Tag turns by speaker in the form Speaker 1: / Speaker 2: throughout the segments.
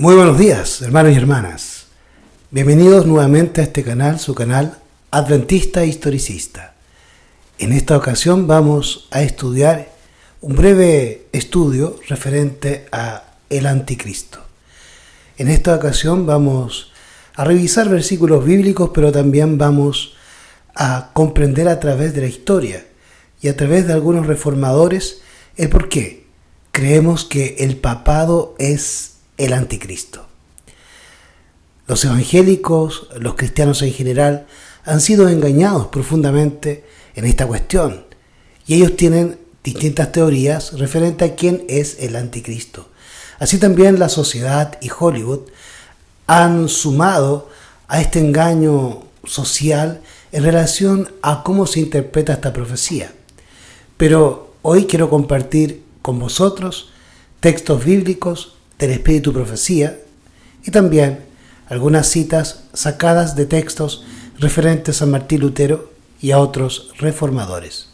Speaker 1: Muy buenos días, hermanos y hermanas. Bienvenidos nuevamente a este canal, su canal Adventista Historicista. En esta ocasión vamos a estudiar un breve estudio referente a el Anticristo. En esta ocasión vamos a revisar versículos bíblicos, pero también vamos a comprender a través de la historia y a través de algunos reformadores el por qué creemos que el papado es el Anticristo. Los evangélicos, los cristianos en general, han sido engañados profundamente en esta cuestión y ellos tienen distintas teorías referente a quién es el Anticristo. Así también la sociedad y Hollywood han sumado a este engaño social en relación a cómo se interpreta esta profecía. Pero hoy quiero compartir con vosotros textos bíblicos del Espíritu Profecía y también algunas citas sacadas de textos referentes a Martín Lutero y a otros reformadores.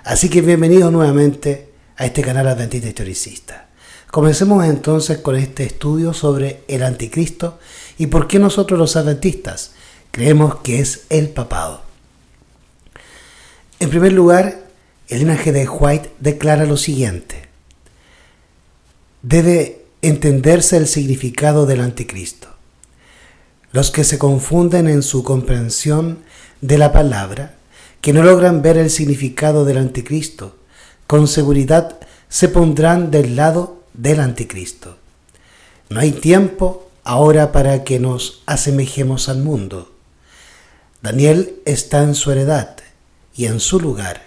Speaker 1: Así que bienvenidos nuevamente a este canal Adventista Historicista. Comencemos entonces con este estudio sobre el Anticristo y por qué nosotros los adventistas creemos que es el papado. En primer lugar, Ellen G. White declara lo siguiente: debe entenderse el significado del Anticristo. Los que se confunden en su comprensión de la palabra, que no logran ver el significado del Anticristo, con seguridad se pondrán del lado del Anticristo. No hay tiempo ahora para que nos asemejemos al mundo. Daniel está en su heredad y en su lugar.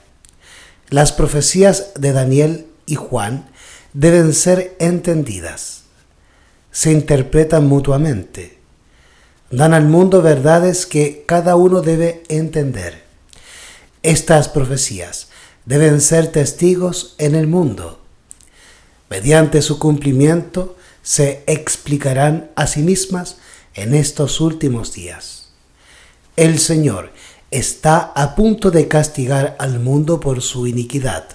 Speaker 1: Las profecías de Daniel y Juan deben ser entendidas. Se interpretan mutuamente. Dan al mundo verdades que cada uno debe entender. Estas profecías deben ser testigos en el mundo. Mediante su cumplimiento se explicarán a sí mismas en estos últimos días. El Señor está a punto de castigar al mundo por su iniquidad.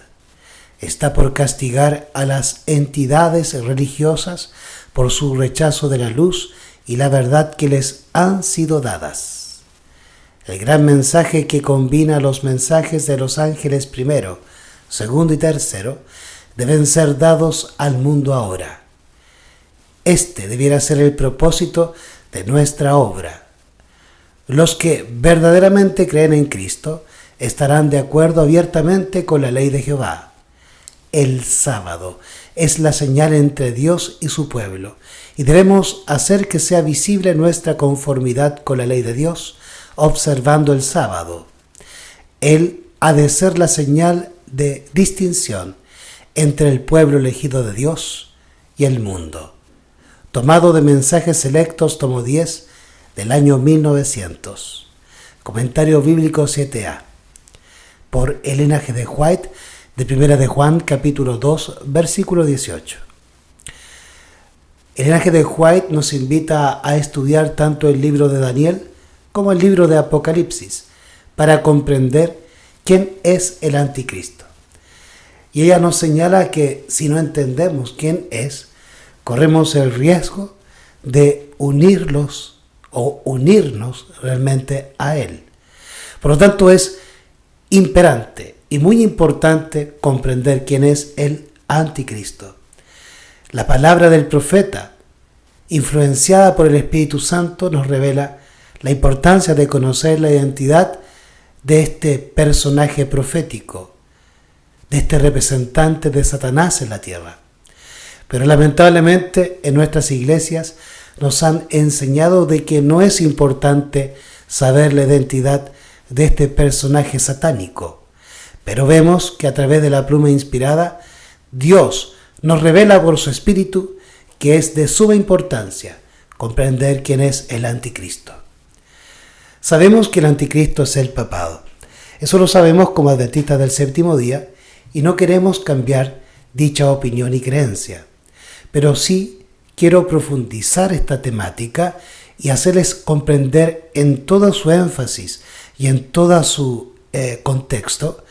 Speaker 1: Está por castigar a las entidades religiosas por su rechazo de la luz y la verdad que les han sido dadas. El gran mensaje que combina los mensajes de los ángeles primero, segundo y tercero deben ser dados al mundo ahora. Este debiera ser el propósito de nuestra obra. Los que verdaderamente creen en Cristo estarán de acuerdo abiertamente con la ley de Jehová. El sábado es la señal entre Dios y su pueblo, y debemos hacer que sea visible nuestra conformidad con la ley de Dios, observando el sábado. Él ha de ser la señal de distinción entre el pueblo elegido de Dios y el mundo. Tomado de Mensajes Selectos, tomo 10, del año 1900. Comentario bíblico 7a. Por Ellen G. White, de Primera de Juan, capítulo 2, versículo 18. Ellen G. White nos invita a estudiar tanto el libro de Daniel como el libro de Apocalipsis para comprender quién es el Anticristo. Y ella nos señala que si no entendemos quién es, corremos el riesgo de unirnos realmente a él. Por lo tanto, es imperante y muy importante comprender quién es el Anticristo. La palabra del profeta, influenciada por el Espíritu Santo, nos revela la importancia de conocer la identidad de este personaje profético, de este representante de Satanás en la tierra. Pero lamentablemente en nuestras iglesias nos han enseñado de que no es importante saber la identidad de este personaje satánico. Pero vemos que a través de la pluma inspirada, Dios nos revela por su Espíritu que es de suma importancia comprender quién es el Anticristo. Sabemos que el Anticristo es el papado. Eso lo sabemos como adventistas del séptimo día y no queremos cambiar dicha opinión y creencia. Pero sí quiero profundizar esta temática y hacerles comprender en todo su énfasis y en todo su contexto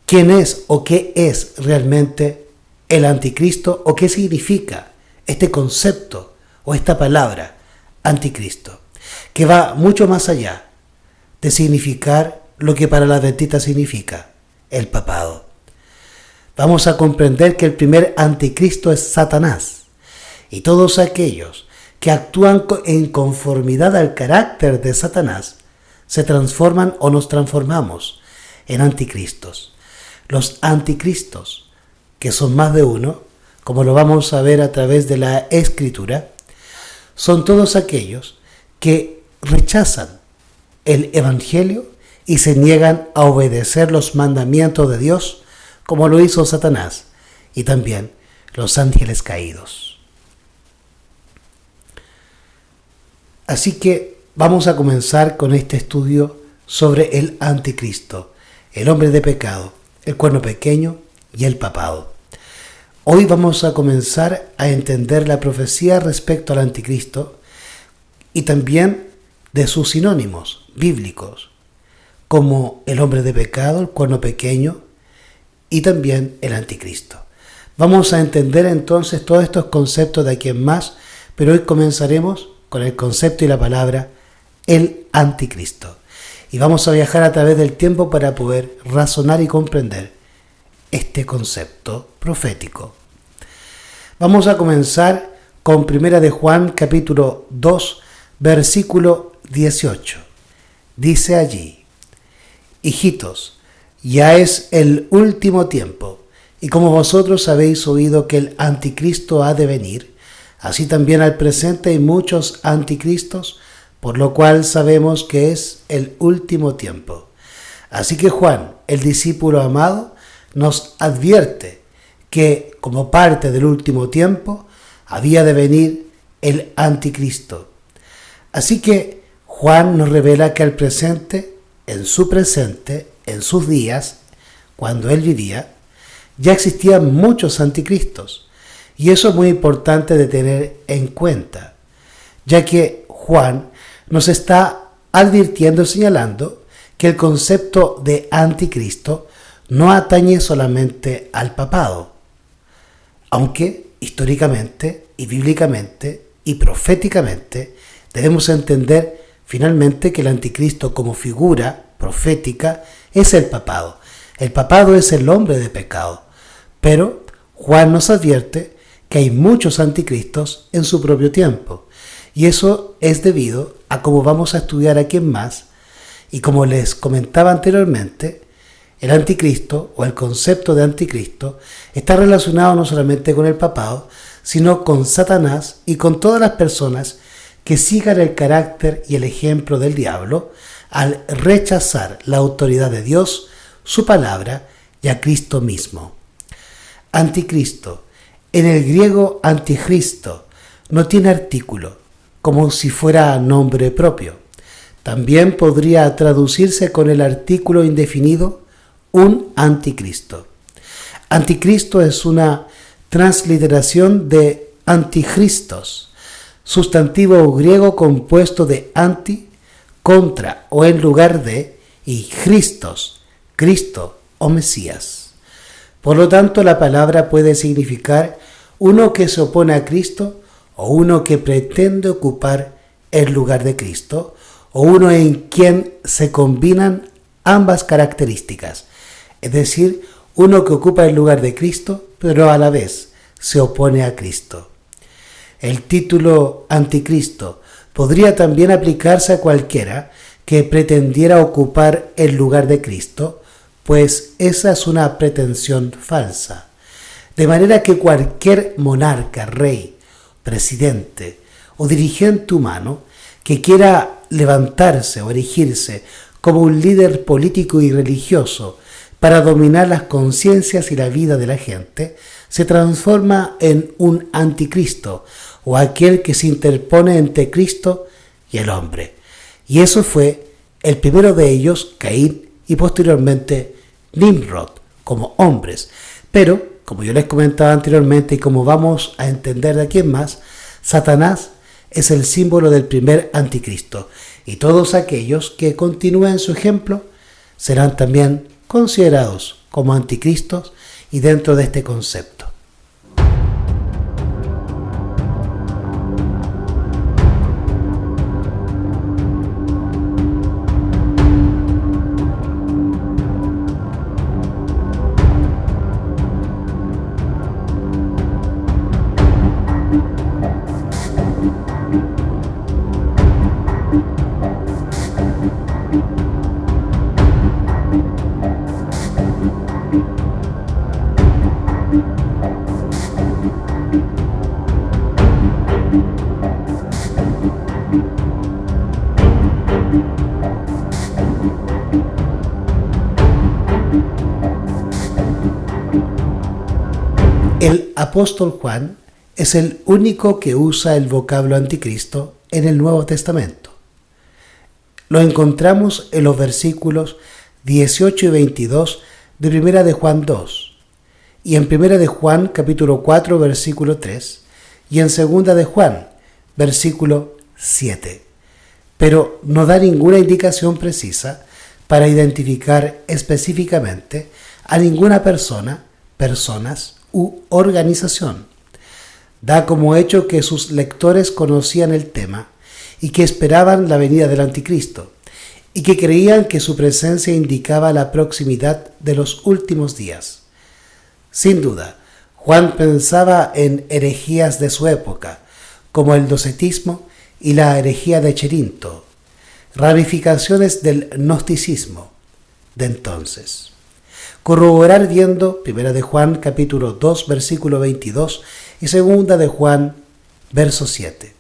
Speaker 1: quién es o qué es realmente el Anticristo o qué significa este concepto o esta palabra, anticristo, que va mucho más allá de significar lo que para la adventista significa el papado. Vamos a comprender que el primer anticristo es Satanás, y todos aquellos que actúan en conformidad al carácter de Satanás se transforman o nos transformamos en anticristos. Los anticristos, que son más de uno, como lo vamos a ver a través de la Escritura, son todos aquellos que rechazan el Evangelio y se niegan a obedecer los mandamientos de Dios, como lo hizo Satanás y también los ángeles caídos. Así que vamos a comenzar con este estudio sobre el anticristo, el hombre de pecado, el cuerno pequeño y el papado. Hoy vamos a comenzar a entender la profecía respecto al anticristo y también de sus sinónimos bíblicos, como el hombre de pecado, el cuerno pequeño y también el anticristo. Vamos a entender entonces todos estos conceptos de aquí en más, pero hoy comenzaremos con el concepto y la palabra el anticristo. Y vamos a viajar a través del tiempo para poder razonar y comprender este concepto profético. Vamos a comenzar con 1 de Juan capítulo 2, versículo 18. Dice allí: hijitos, ya es el último tiempo, y como vosotros habéis oído que el anticristo ha de venir, así también al presente hay muchos anticristos, por lo cual sabemos que es el último tiempo. Así que Juan, el discípulo amado, nos advierte que como parte del último tiempo había de venir el anticristo. Así que Juan nos revela que al presente, en sus días, cuando él vivía, ya existían muchos anticristos. Y eso es muy importante de tener en cuenta, ya que Juan nos está advirtiendo, señalando que el concepto de anticristo no atañe solamente al papado, aunque históricamente y bíblicamente y proféticamente debemos entender finalmente que el anticristo como figura profética es el papado. El papado es el hombre de pecado, pero Juan nos advierte que hay muchos anticristos en su propio tiempo, y eso es debido a como vamos a estudiar aquí en más, y como les comentaba anteriormente, el anticristo o el concepto de anticristo está relacionado no solamente con el papado, sino con Satanás y con todas las personas que sigan el carácter y el ejemplo del diablo al rechazar la autoridad de Dios, su palabra y a Cristo mismo. Anticristo, en el griego anticristo, no tiene artículo, como si fuera nombre propio. También podría traducirse con el artículo indefinido un anticristo. Anticristo es una transliteración de anticristos, sustantivo griego compuesto de anti, contra o en lugar de, y Christos, Cristo o Mesías. Por lo tanto, la palabra puede significar uno que se opone a Cristo o uno que pretende ocupar el lugar de Cristo o uno en quien se combinan ambas características, es decir, uno que ocupa el lugar de Cristo pero a la vez se opone a Cristo. El título anticristo podría también aplicarse a cualquiera que pretendiera ocupar el lugar de Cristo, pues esa es una pretensión falsa. De manera que cualquier monarca, rey, presidente o dirigente humano que quiera levantarse o erigirse como un líder político y religioso para dominar las conciencias y la vida de la gente, se transforma en un anticristo o aquel que se interpone entre Cristo y el hombre. Y eso fue el primero de ellos, Caín, y posteriormente Nimrod, como hombres. Pero, como yo les comentaba anteriormente y como vamos a entender de aquí en más, Satanás es el símbolo del primer anticristo, y todos aquellos que continúen su ejemplo serán también considerados como anticristos y dentro de este concepto. El apóstol Juan es el único que usa el vocablo anticristo en el Nuevo Testamento. Lo encontramos en los versículos 18 y 22 de 1 de Juan 2, y en 1 de Juan capítulo 4 versículo 3, y en 2 de Juan versículo 7, pero no da ninguna indicación precisa para identificar específicamente a ninguna persona, personas u organización. Da como hecho que sus lectores conocían el tema y que esperaban la venida del anticristo, y que creían que su presencia indicaba la proximidad de los últimos días. Sin duda, Juan pensaba en herejías de su época, como el docetismo y la herejía de Cherinto, ramificaciones del gnosticismo de entonces. Corroborar viendo 1 de Juan capítulo 2 versículo 22 y 2 de Juan verso 7.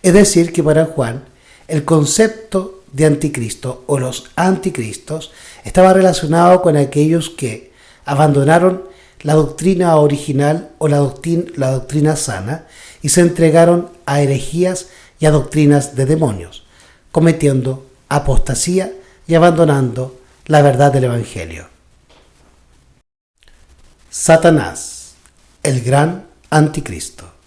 Speaker 1: Es decir, que para Juan el concepto de anticristo o los anticristos estaba relacionado con aquellos que abandonaron la doctrina original o la doctrina sana y se entregaron a herejías y a doctrinas de demonios, cometiendo apostasía y abandonando la verdad del Evangelio. Satanás, el gran anticristo.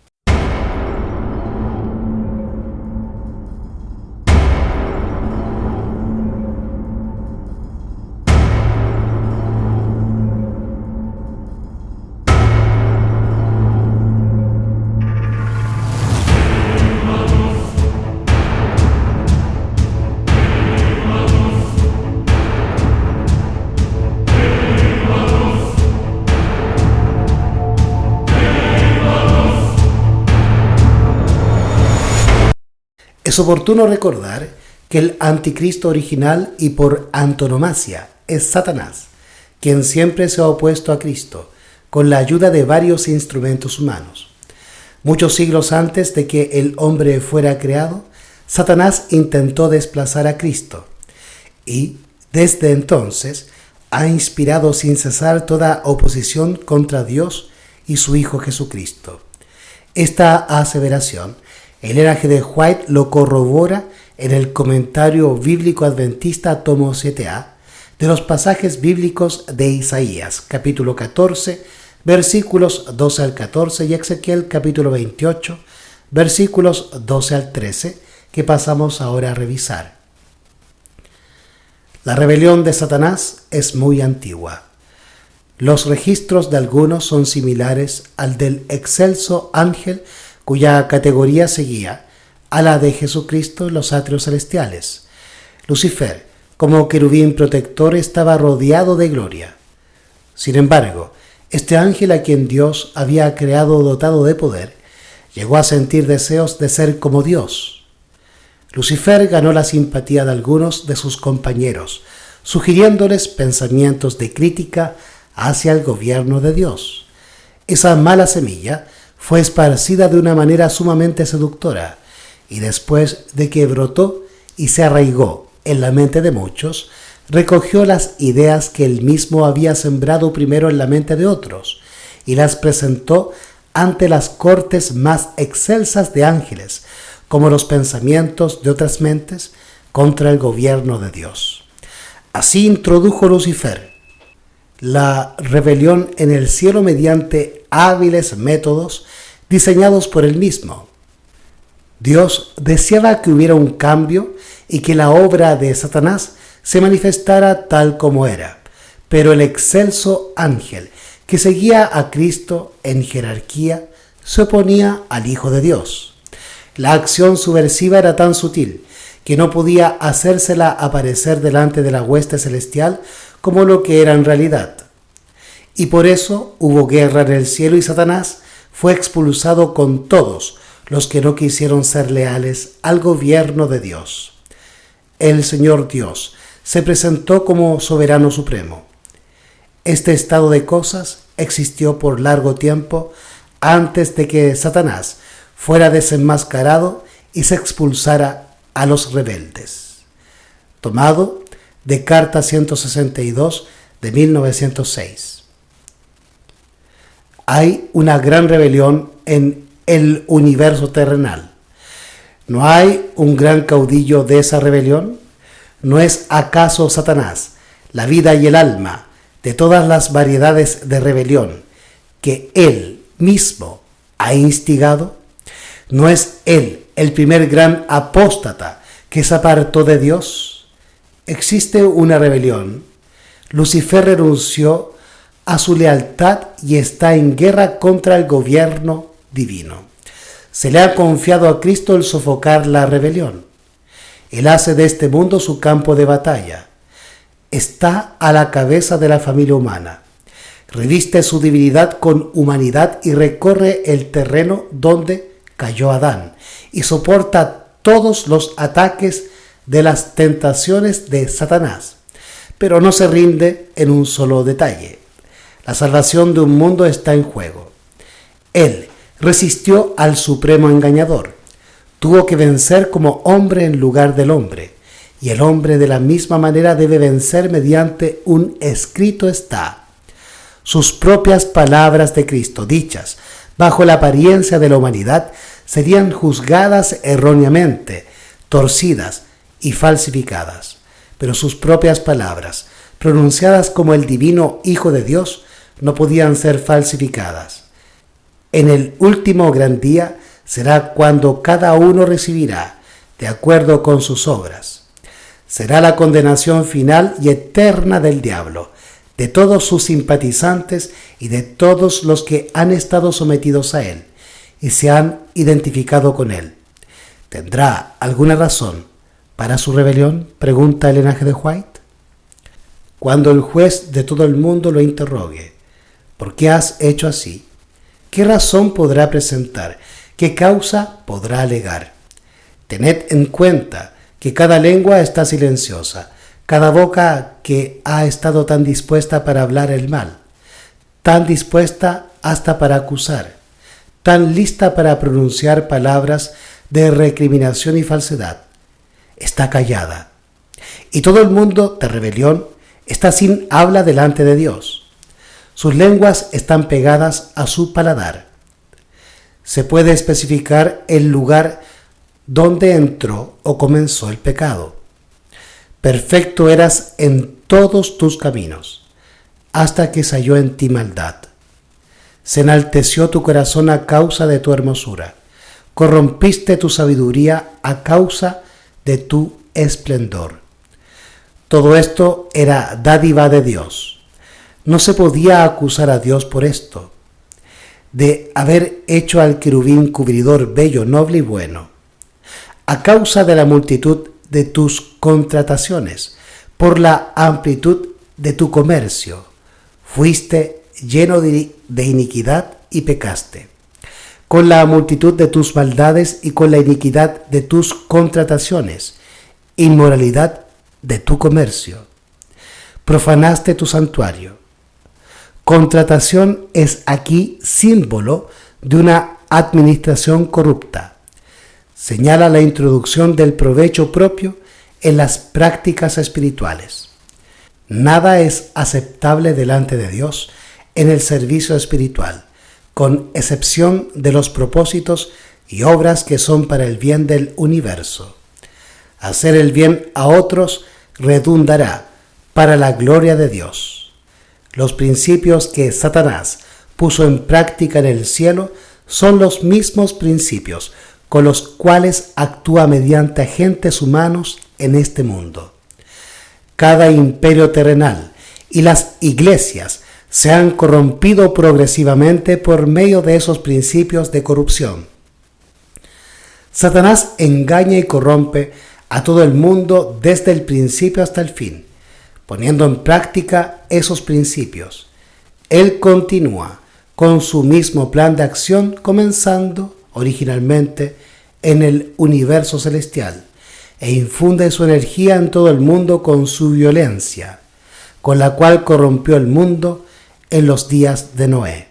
Speaker 1: Es oportuno recordar que el anticristo original y por antonomasia es Satanás, quien siempre se ha opuesto a Cristo con la ayuda de varios instrumentos humanos. Muchos siglos antes de que el hombre fuera creado, Satanás intentó desplazar a Cristo y, desde entonces, ha inspirado sin cesar toda oposición contra Dios y su Hijo Jesucristo. Esta aseveración, el Ellen G. White lo corrobora en el comentario bíblico adventista tomo 7a de los pasajes bíblicos de Isaías, capítulo 14, versículos 12 al 14 y Ezequiel, capítulo 28, versículos 12 al 13, que pasamos ahora a revisar. La rebelión de Satanás es muy antigua. Los registros de algunos son similares al del excelso ángel cuya categoría seguía a la de Jesucristo en los atrios celestiales. Lucifer, como querubín protector, estaba rodeado de gloria. Sin embargo, este ángel a quien Dios había creado dotado de poder, llegó a sentir deseos de ser como Dios. Lucifer ganó la simpatía de algunos de sus compañeros, sugiriéndoles pensamientos de crítica hacia el gobierno de Dios. Esa mala semilla fue esparcida de una manera sumamente seductora, y después de que brotó y se arraigó en la mente de muchos, recogió las ideas que él mismo había sembrado primero en la mente de otros, y las presentó ante las cortes más excelsas de ángeles, como los pensamientos de otras mentes contra el gobierno de Dios. Así introdujo Lucifer la rebelión en el cielo mediante hábiles métodos diseñados por él mismo. Dios deseaba que hubiera un cambio y que la obra de Satanás se manifestara tal como era, pero el excelso ángel que seguía a Cristo en jerarquía se oponía al Hijo de Dios. La acción subversiva era tan sutil que no podía hacérsela aparecer delante de la hueste celestial como lo que era en realidad. Y por eso hubo guerra en el cielo y Satanás fue expulsado con todos los que no quisieron ser leales al gobierno de Dios. El Señor Dios se presentó como soberano supremo. Este estado de cosas existió por largo tiempo antes de que Satanás fuera desenmascarado y se expulsara a los rebeldes. tomado de Carta 162 de 1906. Hay una gran rebelión en el universo terrenal. ¿No hay un gran caudillo de esa rebelión? ¿No es acaso Satanás, la vida y el alma de todas las variedades de rebelión que él mismo ha instigado? ¿No es él el primer gran apóstata que se apartó de Dios? Existe una rebelión. Lucifer renunció a su lealtad y está en guerra contra el gobierno divino. Se le ha confiado a Cristo el sofocar la rebelión. Él hace de este mundo su campo de batalla. Está a la cabeza de la familia humana. Reviste su divinidad con humanidad y recorre el terreno donde cayó Adán y soporta todos los ataques de las tentaciones de Satanás, pero no se rinde en un solo detalle. La salvación de un mundo está en juego. Él resistió al supremo engañador. Tuvo que vencer como hombre en lugar del hombre, y el hombre de la misma manera debe vencer mediante un escrito está. Sus propias palabras de Cristo, dichas bajo la apariencia de la humanidad, serían juzgadas erróneamente, torcidas y falsificadas. Pero sus propias palabras, pronunciadas como el divino Hijo de Dios, no podían ser falsificadas. En el último gran día será cuando cada uno recibirá, de acuerdo con sus obras. Será la condenación final y eterna del diablo, de todos sus simpatizantes y de todos los que han estado sometidos a él y se han identificado con él. ¿Tendrá alguna razón para su rebelión?, pregunta el Ellen G. White. Cuando el juez de todo el mundo lo interrogue: ¿por qué has hecho así?, ¿qué razón podrá presentar? ¿Qué causa podrá alegar? Tened en cuenta que cada lengua está silenciosa, cada boca que ha estado tan dispuesta para hablar el mal, tan dispuesta hasta para acusar, tan lista para pronunciar palabras de recriminación y falsedad, está callada. Y todo el mundo de rebelión está sin habla delante de Dios. Sus lenguas están pegadas a su paladar. Se puede especificar el lugar donde entró o comenzó el pecado. Perfecto eras en todos tus caminos, hasta que se halló en ti maldad. Se enalteció tu corazón a causa de tu hermosura. Corrompiste tu sabiduría a causa de tu esplendor. Todo esto era dádiva de Dios. No se podía acusar a Dios por esto, de haber hecho al querubín cubridor bello, noble y bueno. A causa de la multitud de tus contrataciones, por la amplitud de tu comercio, fuiste lleno de iniquidad y pecaste. Con la multitud de tus maldades y con la iniquidad de tus contrataciones, inmoralidad de tu comercio, profanaste tu santuario. Contratación es aquí símbolo de una administración corrupta. Señala la introducción del provecho propio en las prácticas espirituales. Nada es aceptable delante de Dios en el servicio espiritual, con excepción de los propósitos y obras que son para el bien del universo. Hacer el bien a otros redundará para la gloria de Dios. Los principios que Satanás puso en práctica en el cielo son los mismos principios con los cuales actúa mediante agentes humanos en este mundo. Cada imperio terrenal y las iglesias se han corrompido progresivamente por medio de esos principios de corrupción. Satanás engaña y corrompe a todo el mundo desde el principio hasta el fin, poniendo en práctica esos principios. Él continúa con su mismo plan de acción, comenzando originalmente en el universo celestial, e infunde su energía en todo el mundo con su violencia, con la cual corrompió el mundo en los días de Noé.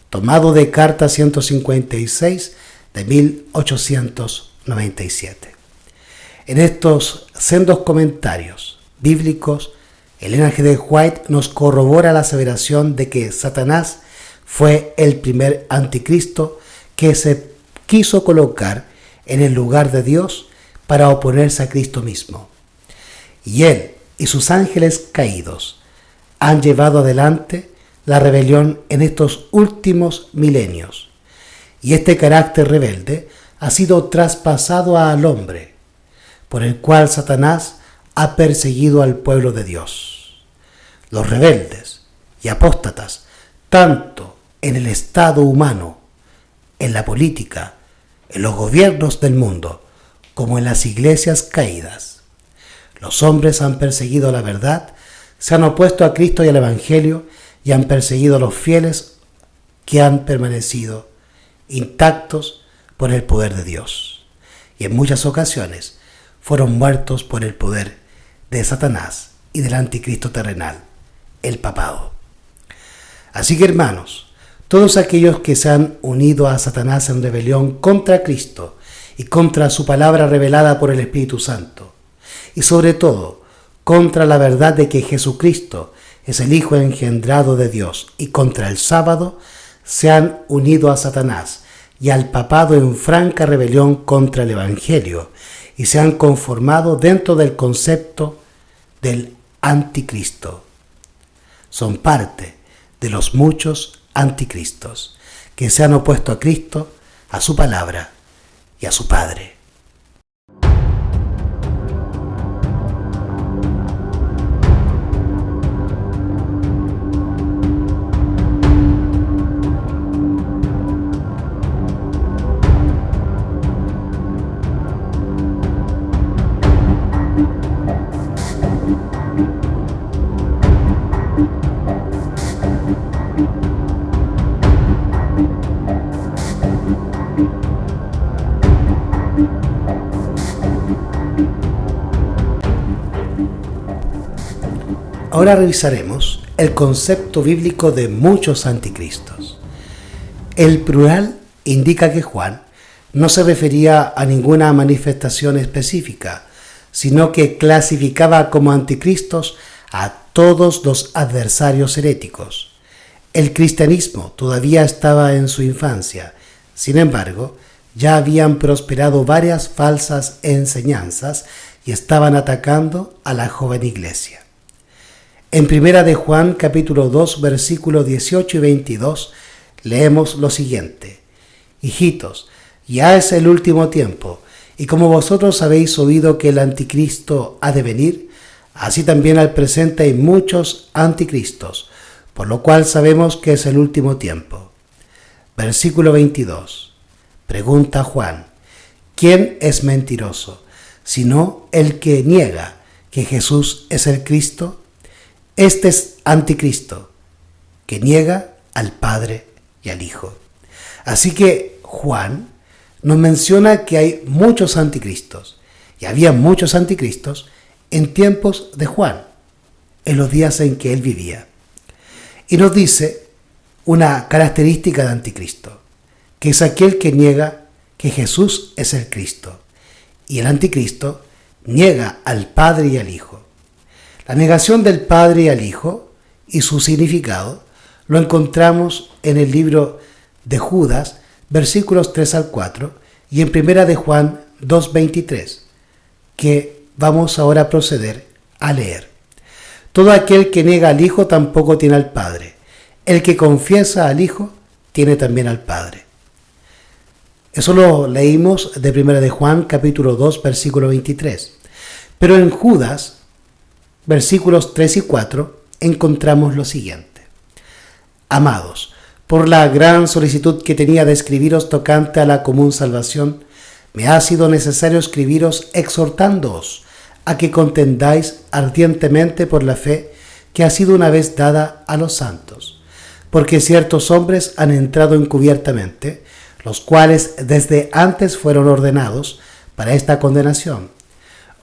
Speaker 1: Tomado de Carta 156 de 1897. En estos sendos comentarios bíblicos, Ellen G. White nos corrobora la aseveración de que Satanás fue el primer anticristo que se quiso colocar en el lugar de Dios para oponerse a Cristo mismo. Y él y sus ángeles caídos han llevado adelante la rebelión en estos últimos milenios. Y este carácter rebelde ha sido traspasado al hombre, por el cual Satanás ha perseguido al pueblo de Dios. Los rebeldes y apóstatas, tanto en el estado humano, en la política, en los gobiernos del mundo, como en las iglesias caídas. Los hombres han perseguido la verdad, se han opuesto a Cristo y al Evangelio y han perseguido a los fieles que han permanecido intactos por el poder de Dios. Y en muchas ocasiones fueron muertos por el poder de Satanás y del anticristo terrenal, el papado. Así que, hermanos, todos aquellos que se han unido a Satanás en rebelión contra Cristo y contra su palabra revelada por el Espíritu Santo, y sobre todo contra la verdad de que Jesucristo es el Hijo engendrado de Dios, y contra el sábado, se han unido a Satanás y al papado en franca rebelión contra el Evangelio, y se han conformado dentro del concepto del anticristo. Son parte de los muchos anticristos que se han opuesto a Cristo, a su palabra y a su Padre. Ahora revisaremos el concepto bíblico de muchos anticristos. El plural indica que Juan no se refería a ninguna manifestación específica, sino que clasificaba como anticristos a todos los adversarios heréticos. El cristianismo todavía estaba en su infancia, sin embargo, ya habían prosperado varias falsas enseñanzas y estaban atacando a la joven iglesia. En 1 de Juan capítulo 2 versículos 18 y 22 leemos lo siguiente: Hijitos, ya es el último tiempo, y como vosotros habéis oído que el anticristo ha de venir, así también al presente hay muchos anticristos, por lo cual sabemos que es el último tiempo. Versículo 22. Pregunta Juan: ¿quién es mentiroso, sino el que niega que Jesús es el Cristo? Este es anticristo, que niega al Padre y al Hijo. Así que Juan nos menciona que hay muchos anticristos, y había muchos anticristos en tiempos de Juan, en los días en que él vivía. Y nos dice una característica de anticristo, que es aquel que niega que Jesús es el Cristo, y el anticristo niega al Padre y al Hijo. La negación del Padre y al Hijo y su significado lo encontramos en el libro de Judas, versículos 3 al 4, y en 1 de Juan 2:23, que vamos ahora a proceder a leer. Todo aquel que niega al Hijo tampoco tiene al Padre. El que confiesa al Hijo tiene también al Padre. Eso lo leímos de 1 de Juan capítulo 2, versículo 23. Pero en Judas, versículos 3 y 4, encontramos lo siguiente: Amados, por la gran solicitud que tenía de escribiros tocante a la común salvación, me ha sido necesario escribiros exhortándoos a que contendáis ardientemente por la fe que ha sido una vez dada a los santos, porque ciertos hombres han entrado encubiertamente, los cuales desde antes fueron ordenados para esta condenación,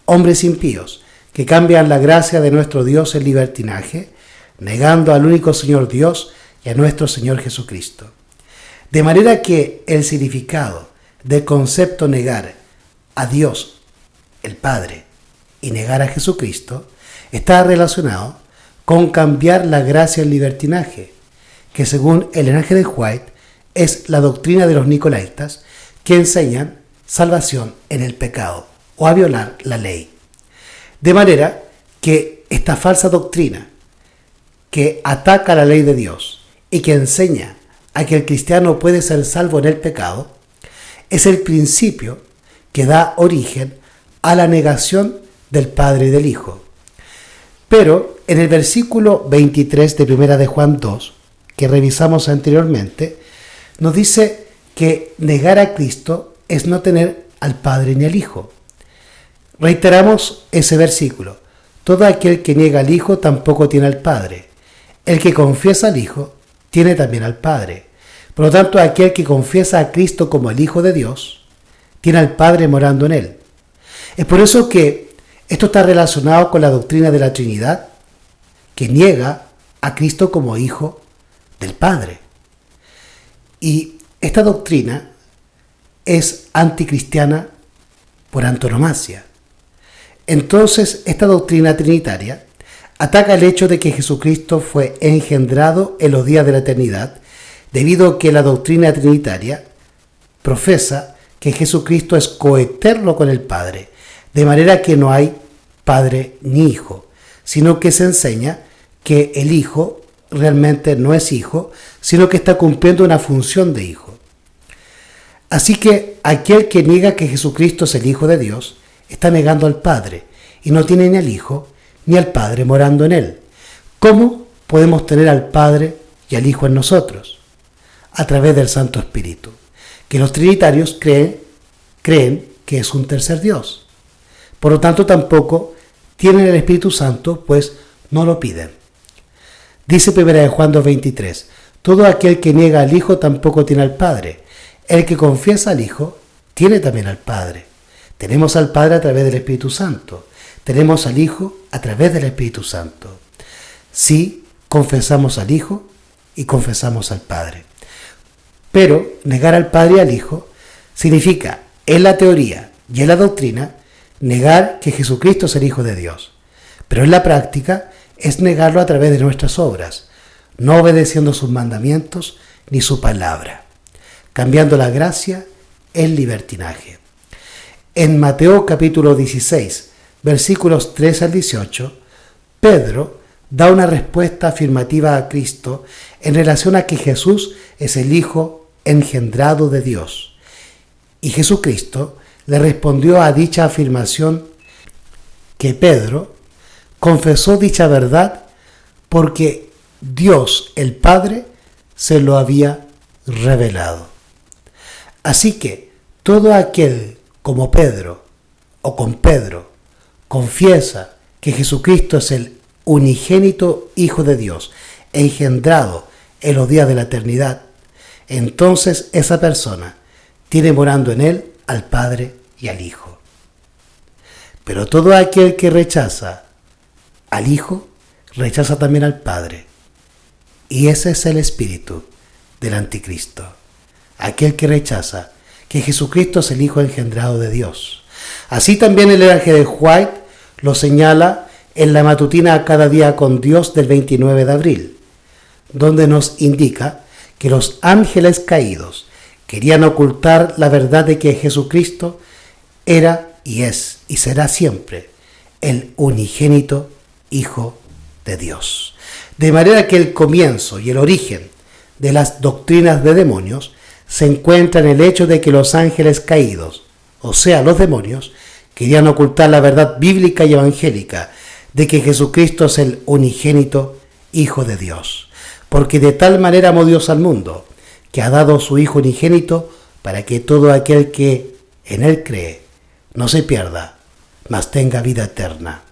Speaker 1: hombres impíos, que cambian la gracia de nuestro Dios en libertinaje, negando al único Señor Dios y a nuestro Señor Jesucristo. De manera que el significado del concepto negar a Dios el Padre, y negar a Jesucristo, está relacionado con cambiar la gracia en libertinaje, que según Ellen G. White es la doctrina de los nicolaitas que enseñan salvación en el pecado o a violar la ley. De manera que esta falsa doctrina que ataca la ley de Dios y que enseña a que el cristiano puede ser salvo en el pecado es el principio que da origen a la negación del Padre y del Hijo. Pero en el versículo 23 de 1 de Juan 2, que revisamos anteriormente, nos dice que negar a Cristo es no tener al Padre ni al Hijo. Reiteramos ese versículo. Todo aquel que niega al Hijo tampoco tiene al Padre. El que confiesa al Hijo tiene también al Padre. Por lo tanto, aquel que confiesa a Cristo como el Hijo de Dios tiene al Padre morando en él. Es por eso que esto está relacionado con la doctrina de la Trinidad, que niega a Cristo como Hijo del Padre. Y esta doctrina es anticristiana por antonomasia. Entonces, esta doctrina trinitaria ataca el hecho de que Jesucristo fue engendrado en los días de la eternidad, debido a que la doctrina trinitaria profesa que Jesucristo es coeterno con el Padre, de manera que no hay Padre ni Hijo, sino que se enseña que el Hijo realmente no es Hijo, sino que está cumpliendo una función de Hijo. Así que aquel que niega que Jesucristo es el Hijo de Dios, está negando al Padre, y no tiene ni al Hijo ni al Padre morando en él. ¿Cómo podemos tener al Padre y al Hijo en nosotros? A través del Santo Espíritu, que los trinitarios creen que es un tercer Dios. Por lo tanto, tampoco tienen el Espíritu Santo, pues no lo piden. Dice 1 Juan 2:23, todo aquel que niega al Hijo tampoco tiene al Padre. El que confiesa al Hijo tiene también al Padre. Tenemos al Padre a través del Espíritu Santo. Tenemos al Hijo a través del Espíritu Santo. Sí, confesamos al Hijo y confesamos al Padre. Pero negar al Padre y al Hijo significa, en la teoría y en la doctrina, negar que Jesucristo es el Hijo de Dios. Pero en la práctica es negarlo a través de nuestras obras, no obedeciendo sus mandamientos ni su palabra, cambiando la gracia en libertinaje. En Mateo capítulo 16, versículos 3 al 18, Pedro da una respuesta afirmativa a Cristo en relación a que Jesús es el Hijo engendrado de Dios. Y Jesucristo le respondió a dicha afirmación que Pedro confesó dicha verdad porque Dios el Padre se lo había revelado. Así que todo aquel como Pedro o con Pedro confiesa que Jesucristo es el unigénito Hijo de Dios, engendrado en los días de la eternidad, entonces esa persona tiene morando en él al Padre y al Hijo. Pero todo aquel que rechaza al Hijo, rechaza también al Padre. Y ese es el espíritu del anticristo. Aquel que rechaza que Jesucristo es el Hijo engendrado de Dios. Así también el Ellen G. White lo señala en la matutina Cada Día con Dios del 29 de abril, donde nos indica que los ángeles caídos querían ocultar la verdad de que Jesucristo era y es y será siempre el unigénito Hijo de Dios. De manera que el comienzo y el origen de las doctrinas de demonios se encuentra en el hecho de que los ángeles caídos, o sea, los demonios, querían ocultar la verdad bíblica y evangélica de que Jesucristo es el unigénito Hijo de Dios. Porque de tal manera amó Dios al mundo, que ha dado su Hijo unigénito para que todo aquel que en él cree no se pierda, mas tenga vida eterna.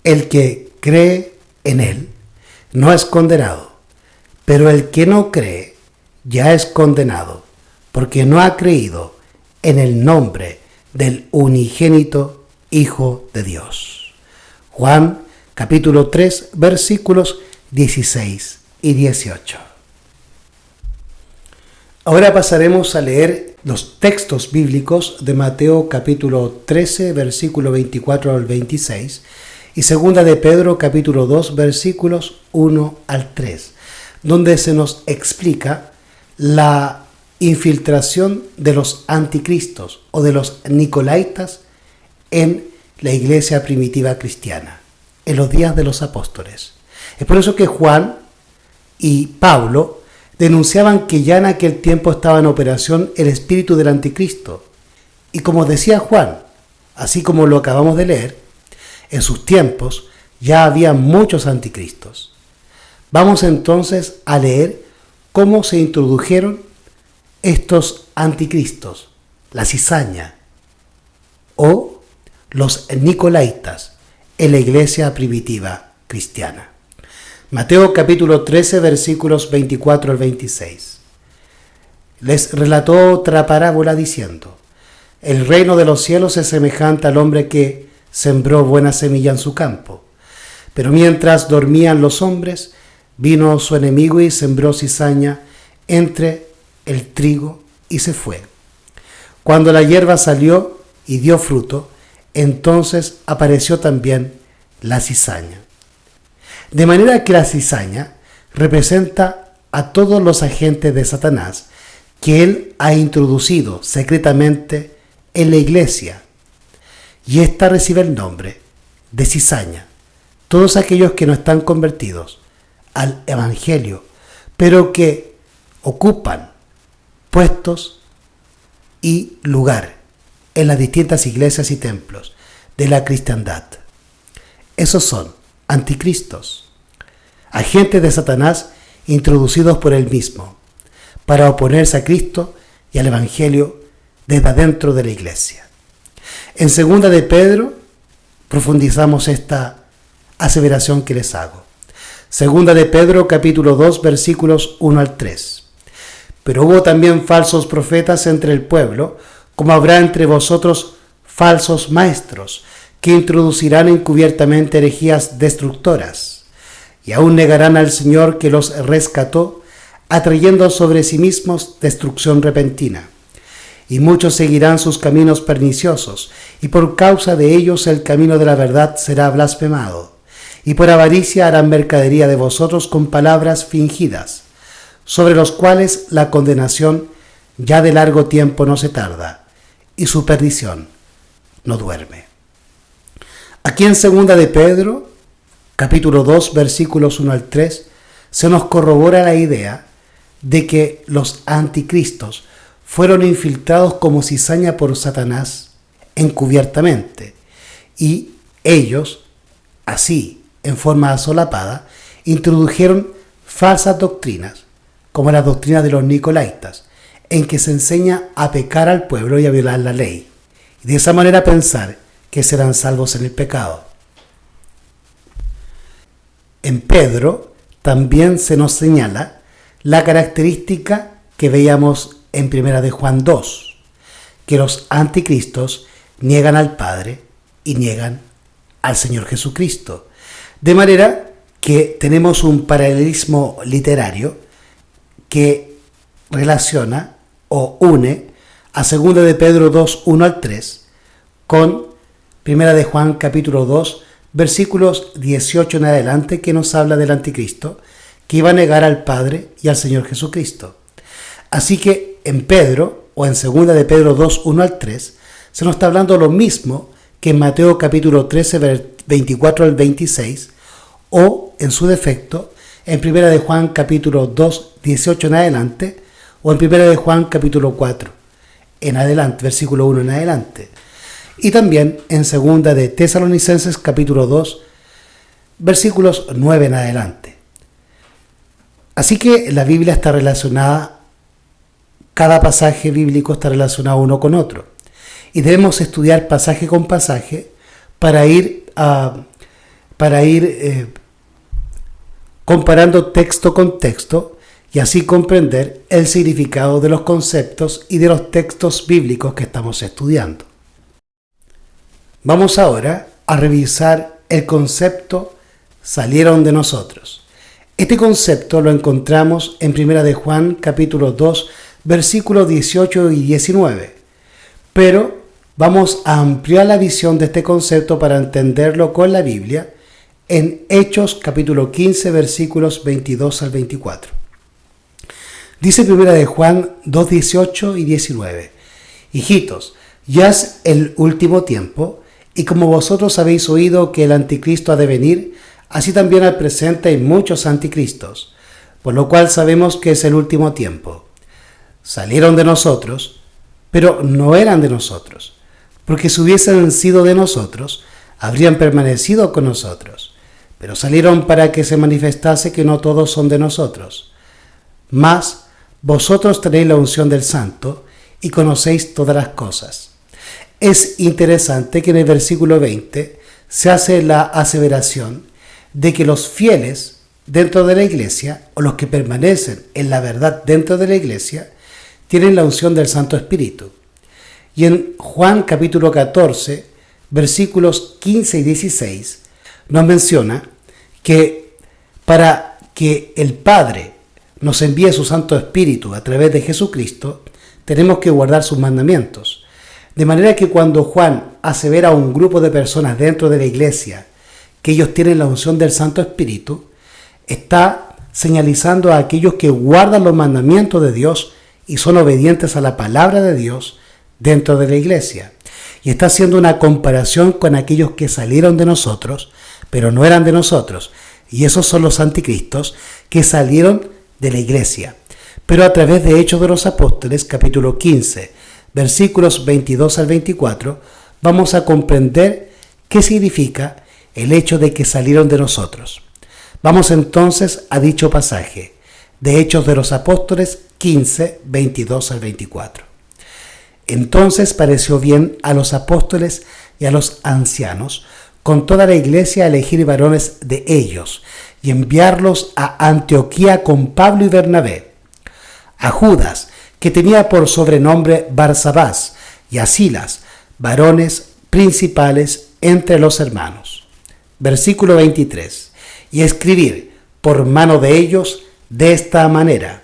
Speaker 1: El que cree en él no es condenado, pero el que no cree ya es condenado, porque no ha creído en el nombre del unigénito Hijo de Dios. Juan capítulo 3 versículos 16 y 18. Ahora pasaremos a leer los textos bíblicos de Mateo capítulo 13, versículo 24 al 26, y segunda de Pedro capítulo 2, versículos 1 al 3, donde se nos explica la infiltración de los anticristos o de los nicolaitas en la iglesia primitiva cristiana, en los días de los apóstoles. Es por eso que Juan y Pablo denunciaban que ya en aquel tiempo estaba en operación el espíritu del anticristo. Y como decía Juan, así como lo acabamos de leer, en sus tiempos ya había muchos anticristos. Vamos entonces a leer cómo se introdujeron estos anticristos, la cizaña o los nicolaitas en la iglesia primitiva cristiana. Mateo capítulo 13, versículos 24 al 26. Les relató otra parábola diciendo: el reino de los cielos es semejante al hombre que sembró buena semilla en su campo. Pero mientras dormían los hombres, vino su enemigo y sembró cizaña entre el trigo y se fue. Cuando la hierba salió y dio fruto, entonces apareció también la cizaña. De manera que la cizaña representa a todos los agentes de Satanás que él ha introducido secretamente en la iglesia, y ésta recibe el nombre de cizaña. Todos aquellos que no están convertidos al evangelio, pero que ocupan puestos y lugar en las distintas iglesias y templos de la cristiandad. Esos son anticristos, agentes de Satanás introducidos por él mismo para oponerse a Cristo y al evangelio desde adentro de la iglesia. En segunda de Pedro profundizamos esta aseveración que les hago. Segunda de Pedro capítulo 2 versículos 1 al 3. Pero hubo también falsos profetas entre el pueblo, como habrá entre vosotros falsos maestros, que introducirán encubiertamente herejías destructoras, y aún negarán al Señor que los rescató, atrayendo sobre sí mismos destrucción repentina. Y muchos seguirán sus caminos perniciosos, y por causa de ellos el camino de la verdad será blasfemado. Y por avaricia harán mercadería de vosotros con palabras fingidas, sobre los cuales la condenación ya de largo tiempo no se tarda, y su perdición no duerme. Aquí en segunda de Pedro, capítulo 2, versículos 1 al 3, se nos corrobora la idea de que los anticristos fueron infiltrados como cizaña por Satanás encubiertamente, y ellos, así, en forma solapada, introdujeron falsas doctrinas, como la doctrina de los nicolaitas, en que se enseña a pecar al pueblo y a violar la ley, y de esa manera pensar que serán salvos en el pecado. En Pedro también se nos señala la característica que veíamos en primera de Juan 2, que los anticristos niegan al Padre y niegan al Señor Jesucristo. De manera que tenemos un paralelismo literario que relaciona o une a segunda de Pedro 2, 1 al 3 con primera de Juan capítulo 2, versículos 18 en adelante, que nos habla del anticristo, que iba a negar al Padre y al Señor Jesucristo. Así que en Pedro, o en segunda de Pedro 2, 1 al 3, se nos está hablando lo mismo que en Mateo capítulo 13, 24 al 26, o en su defecto, en primera de Juan capítulo 2, 18 en adelante, o en primera de Juan capítulo 4 en adelante, versículo 1 en adelante. Y también en segunda de Tesalonicenses capítulo 2, versículos 9 en adelante. Así que la Biblia está relacionada, cada pasaje bíblico está relacionado uno con otro. Y debemos estudiar pasaje con pasaje para ir comparando texto con texto y así comprender el significado de los conceptos y de los textos bíblicos que estamos estudiando. Vamos ahora a revisar el concepto salieron de nosotros. Este concepto lo encontramos en primera de Juan capítulo 2 versículos 18 y 19. Pero vamos a ampliar la visión de este concepto para entenderlo con la Biblia en Hechos capítulo 15, versículos 22 al 24. Dice 1 de Juan 2, 18 y 19. Hijitos, ya es el último tiempo, y como vosotros habéis oído que el anticristo ha de venir, así también al presente hay muchos anticristos, por lo cual sabemos que es el último tiempo. Salieron de nosotros, pero no eran de nosotros, porque si hubiesen sido de nosotros, habrían permanecido con nosotros, pero salieron para que se manifestase que no todos son de nosotros. Mas vosotros tenéis la unción del Santo y conocéis todas las cosas. Es interesante que en el versículo 20 se hace la aseveración de que los fieles dentro de la iglesia, o los que permanecen en la verdad dentro de la iglesia, tienen la unción del Santo Espíritu. Y en Juan capítulo 14, versículos 15 y 16, nos menciona que para que el Padre nos envíe su Santo Espíritu a través de Jesucristo, tenemos que guardar sus mandamientos. De manera que cuando Juan asevera a un grupo de personas dentro de la iglesia que ellos tienen la unción del Santo Espíritu, está señalizando a aquellos que guardan los mandamientos de Dios y son obedientes a la palabra de Dios dentro de la iglesia. Y está haciendo una comparación con aquellos que salieron de nosotros, pero no eran de nosotros. Y esos son los anticristos que salieron de la iglesia. Pero a través de Hechos de los Apóstoles, capítulo 15, versículos 22 al 24, vamos a comprender qué significa el hecho de que salieron de nosotros. Vamos entonces a dicho pasaje de Hechos de los Apóstoles 15, 22 al 24. Entonces pareció bien a los apóstoles y a los ancianos con toda la iglesia elegir varones de ellos y enviarlos a Antioquía con Pablo y Bernabé, a Judas, que tenía por sobrenombre Barsabás, y a Silas, varones principales entre los hermanos. Versículo 23. Y escribir por mano de ellos de esta manera: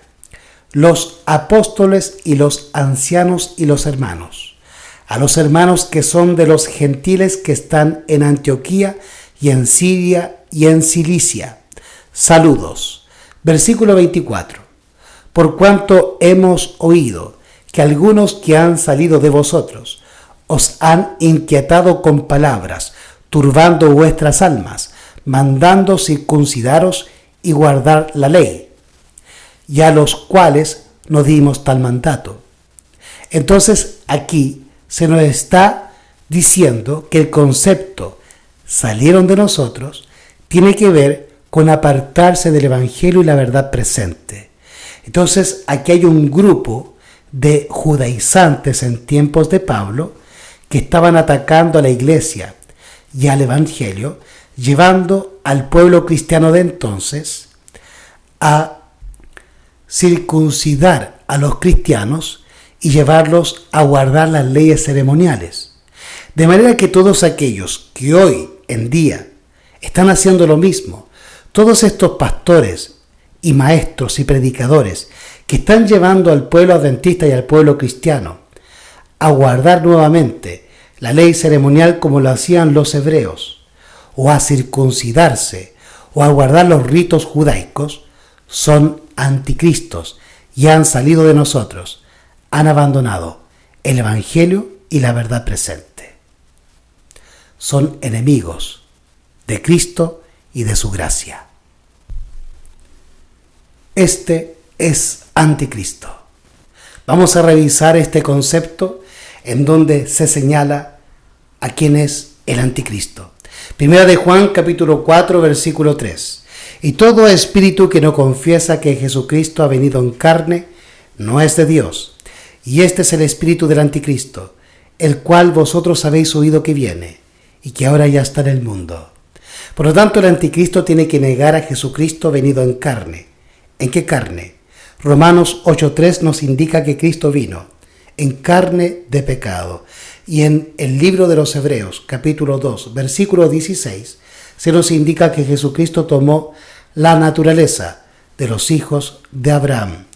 Speaker 1: los apóstoles y los ancianos y los hermanos, a los hermanos que son de los gentiles que están en Antioquía y en Siria y en Cilicia, saludos. Versículo 24. Por cuanto hemos oído que algunos que han salido de vosotros os han inquietado con palabras, turbando vuestras almas, mandando circuncidaros y guardar la ley, y a los cuales nos dimos tal mandato. Entonces aquí se nos está diciendo que el concepto salieron de nosotros tiene que ver con apartarse del Evangelio y la verdad presente. Entonces aquí hay un grupo de judaizantes en tiempos de Pablo que estaban atacando a la iglesia y al Evangelio, llevando al pueblo cristiano de entonces a circuncidar a los cristianos y llevarlos a guardar las leyes ceremoniales. De manera que todos aquellos que hoy en día están haciendo lo mismo, todos estos pastores y maestros y predicadores que están llevando al pueblo adventista y al pueblo cristiano a guardar nuevamente la ley ceremonial como lo hacían los hebreos, o a circuncidarse, o a guardar los ritos judaicos, son anticristos y han salido de nosotros, han abandonado el Evangelio y la verdad presente. Son enemigos de Cristo y de su gracia. Este es anticristo. Vamos a revisar este concepto en donde se señala a quién es el anticristo. Primera de Juan capítulo 4 versículo 3. Y todo espíritu que no confiesa que Jesucristo ha venido en carne no es de Dios. Y este es el espíritu del anticristo, el cual vosotros habéis oído que viene y que ahora ya está en el mundo. Por lo tanto, el anticristo tiene que negar a Jesucristo venido en carne. ¿En qué carne? Romanos 8:3 nos indica que Cristo vino en carne de pecado. Y en el libro de los Hebreos, capítulo 2, versículo 16, se nos indica que Jesucristo tomó la naturaleza de los hijos de Abraham,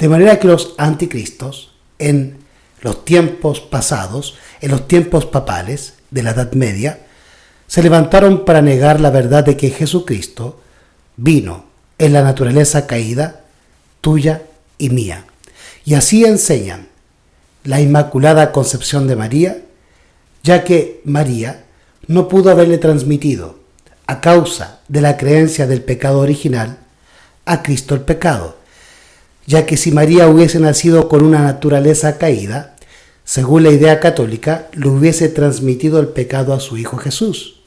Speaker 1: De manera que los anticristos, en los tiempos pasados, en los tiempos papales de la Edad Media, se levantaron para negar la verdad de que Jesucristo vino en la naturaleza caída, tuya y mía. Y así enseñan la Inmaculada Concepción de María, ya que María no pudo haberle transmitido, a causa de la creencia del pecado original, a Cristo el pecado, ya que si María hubiese nacido con una naturaleza caída, según la idea católica, le hubiese transmitido el pecado a su Hijo Jesús.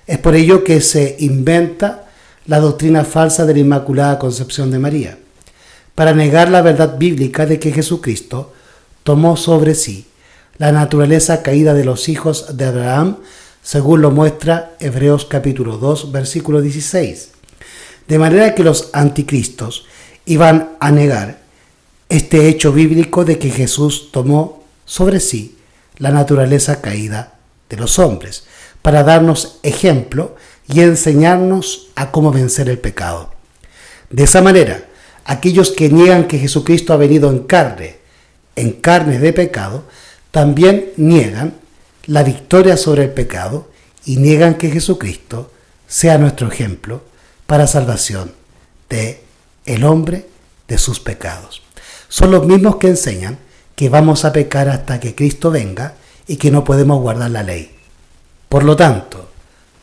Speaker 1: Es por ello que se inventa la doctrina falsa de la Inmaculada Concepción de María, para negar la verdad bíblica de que Jesucristo tomó sobre sí la naturaleza caída de los hijos de Abraham, según lo muestra Hebreos capítulo 2, versículo 16. De manera que los anticristos iban a negar este hecho bíblico de que Jesús tomó sobre sí la naturaleza caída de los hombres, para darnos ejemplo y enseñarnos a cómo vencer el pecado. De esa manera, aquellos que niegan que Jesucristo ha venido en carne de pecado, también niegan la victoria sobre el pecado y niegan que Jesucristo sea nuestro ejemplo para salvación de el hombre de sus pecados. Son los mismos que enseñan que vamos a pecar hasta que Cristo venga y que no podemos guardar la ley. Por lo tanto,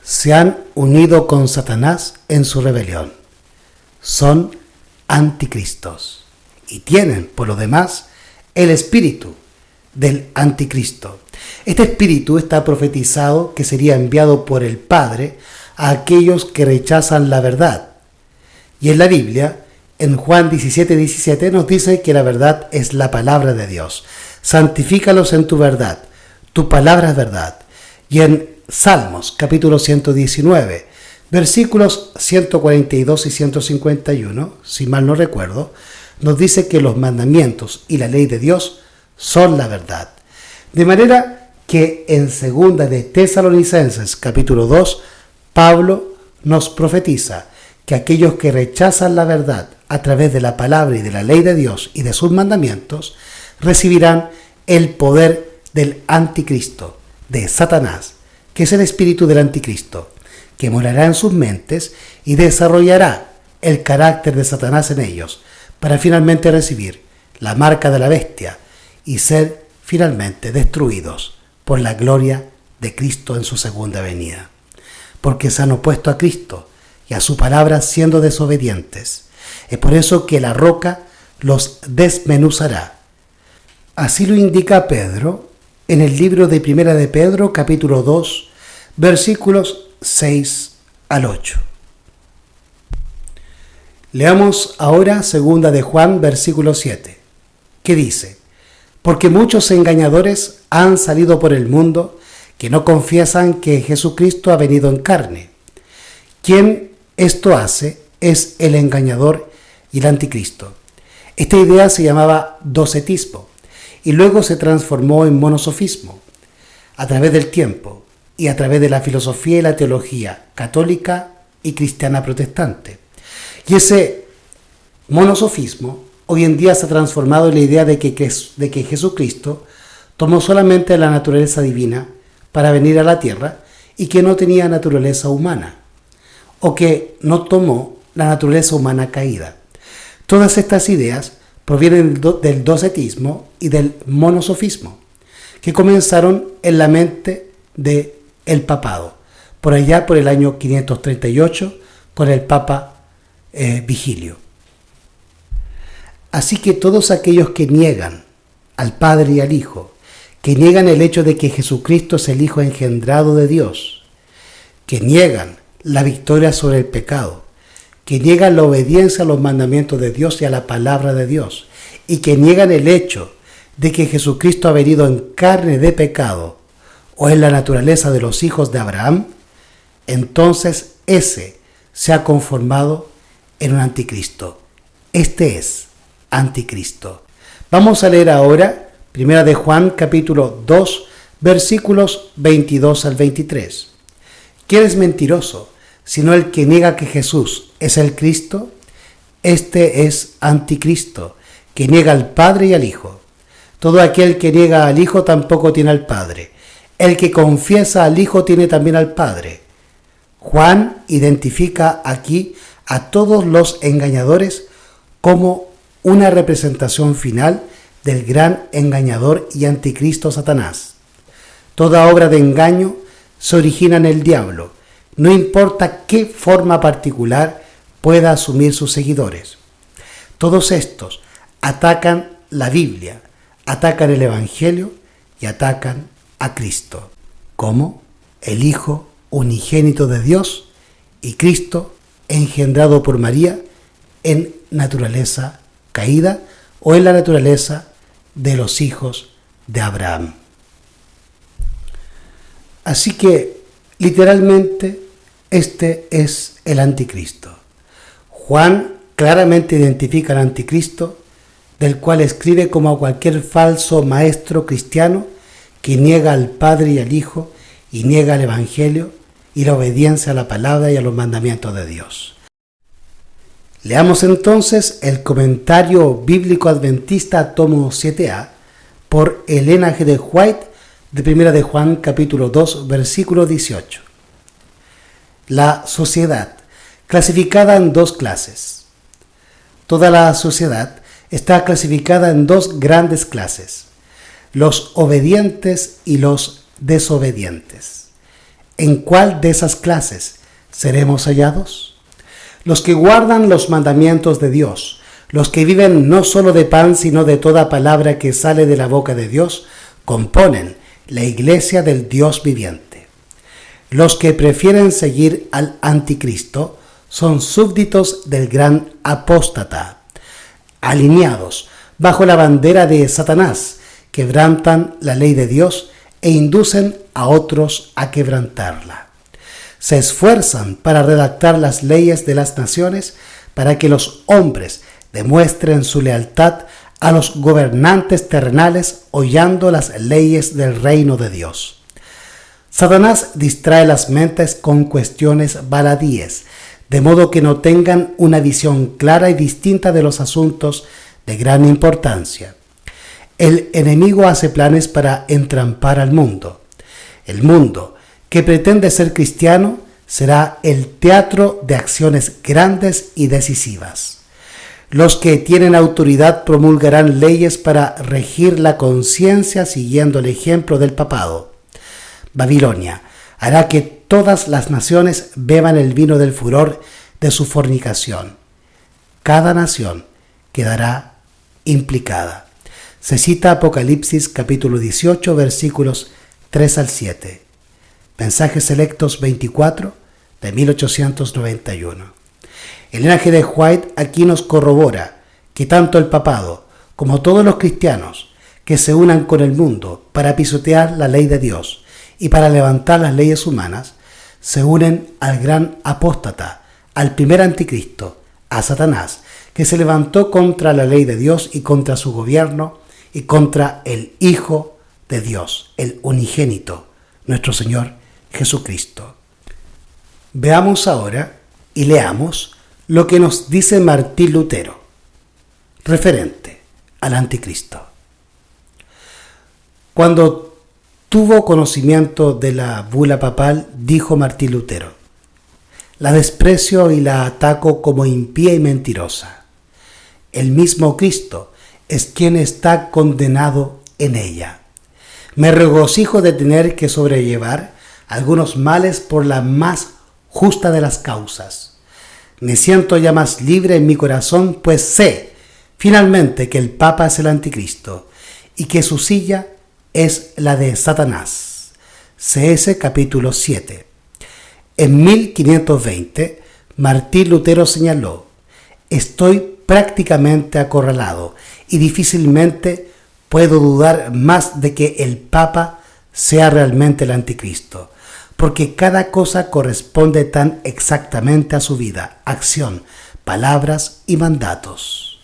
Speaker 1: se han unido con Satanás en su rebelión. Son anticristos y tienen, por lo demás, el espíritu del anticristo. Este espíritu está profetizado que sería enviado por el Padre a aquellos que rechazan la verdad. Y en la Biblia, en Juan 17:17 nos dice que la verdad es la palabra de Dios. Santifícalos en tu verdad, tu palabra es verdad. Y en Salmos capítulo 119, versículos 142 y 151, si mal no recuerdo, nos dice que los mandamientos y la ley de Dios son la verdad. De manera que en segunda de Tesalonicenses capítulo 2, Pablo nos profetiza que aquellos que rechazan la verdad a través de la palabra y de la ley de Dios y de sus mandamientos, recibirán el poder del anticristo, de Satanás, que es el espíritu del anticristo, que morará en sus mentes y desarrollará el carácter de Satanás en ellos, para finalmente recibir la marca de la bestia y ser finalmente destruidos por la gloria de Cristo en su segunda venida. Porque se han opuesto a Cristo y a su palabra siendo desobedientes. Es por eso que la roca los desmenuzará. Así lo indica Pedro en el libro de Primera de Pedro, capítulo 2, versículos 6 al 8. Leamos ahora segunda de Juan, versículo 7, que dice: porque muchos engañadores han salido por el mundo que no confiesan que Jesucristo ha venido en carne. Quien esto hace es el engañador y el anticristo. Esta idea se llamaba docetismo y luego se transformó en monosofismo a través del tiempo y a través de la filosofía y la teología católica y cristiana protestante. Y ese monosofismo hoy en día se ha transformado en la idea de que Jesucristo tomó solamente la naturaleza divina para venir a la tierra y que no tenía naturaleza humana, o que no tomó la naturaleza humana caída. Todas estas ideas provienen del docetismo y del monosofismo, que comenzaron en la mente del papado, por allá por el año 538, con el Papa Vigilio. Así que todos aquellos que niegan al Padre y al Hijo, que niegan el hecho de que Jesucristo es el Hijo engendrado de Dios, que niegan la victoria sobre el pecado, que niegan la obediencia a los mandamientos de Dios y a la palabra de Dios, y que niegan el hecho de que Jesucristo ha venido en carne de pecado o en la naturaleza de los hijos de Abraham, entonces ese se ha conformado en un anticristo. Este es anticristo. Vamos a leer ahora Primera de Juan capítulo 2 versículos 22 al 23. ¿Quién es mentiroso sino el que niega que Jesús es el Cristo? Este es anticristo, que niega al Padre y al Hijo. Todo aquel que niega al Hijo tampoco tiene al Padre. El que confiesa al Hijo tiene también al Padre. Juan identifica aquí a todos los engañadores como una representación final del gran engañador y anticristo Satanás. Toda obra de engaño se origina en el diablo, no importa qué forma particular pueda asumir sus seguidores. Todos estos atacan la Biblia, atacan el Evangelio y atacan a Cristo, como el Hijo unigénito de Dios y Cristo engendrado por María en naturaleza caída o en la naturaleza de los hijos de Abraham. Así que, literalmente, este es el anticristo. Juan claramente identifica al anticristo, del cual escribe como a cualquier falso maestro cristiano que niega al Padre y al Hijo y niega el Evangelio y la obediencia a la palabra y a los mandamientos de Dios. Leamos entonces el comentario bíblico adventista tomo 7a por Elena G. de White de 1 de Juan capítulo 2 versículo 18. La sociedad, clasificada en dos clases. Toda la sociedad está clasificada en dos grandes clases, los obedientes y los desobedientes. ¿En cuál de esas clases seremos hallados? Los que guardan los mandamientos de Dios, los que viven no solo de pan, sino de toda palabra que sale de la boca de Dios, componen la iglesia del Dios viviente. Los que prefieren seguir al anticristo son súbditos del gran apóstata, alineados bajo la bandera de Satanás, quebrantan la ley de Dios e inducen a otros a quebrantarla. Se esfuerzan para redactar las leyes de las naciones para que los hombres demuestren su lealtad a los gobernantes terrenales hollando las leyes del reino de Dios. Satanás distrae las mentes con cuestiones baladíes, de modo que no tengan una visión clara y distinta de los asuntos de gran importancia. El enemigo hace planes para entrampar al mundo. El mundo, que pretende ser cristiano, será el teatro de acciones grandes y decisivas. Los que tienen autoridad promulgarán leyes para regir la conciencia siguiendo el ejemplo del papado. Babilonia hará que todas las naciones beban el vino del furor de su fornicación. Cada nación quedará implicada. Se cita Apocalipsis capítulo 18 versículos 3 al 7. Mensajes Selectos 24 de 1891. Elena G. de White aquí nos corrobora que tanto el papado como todos los cristianos que se unan con el mundo para pisotear la ley de Dios y para levantar las leyes humanas, se unen al gran apóstata, al primer anticristo, a Satanás, que se levantó contra la ley de Dios y contra su gobierno y contra el Hijo de Dios, el unigénito, nuestro Señor Jesucristo. Veamos ahora y leamos lo que nos dice Martín Lutero, referente al anticristo. Cuando tuvo conocimiento de la bula papal, dijo Martín Lutero: la desprecio y la ataco como impía y mentirosa. El mismo Cristo es quien está condenado en ella. Me regocijo de tener que sobrellevar algunos males por la más justa de las causas. Me siento ya más libre en mi corazón, pues sé finalmente que el Papa es el anticristo y que su silla es la de Satanás. CS capítulo 7. En 1520, Martín Lutero señaló: estoy prácticamente acorralado y difícilmente puedo dudar más de que el Papa sea realmente el anticristo, porque cada cosa corresponde tan exactamente a su vida, acción, palabras y mandatos.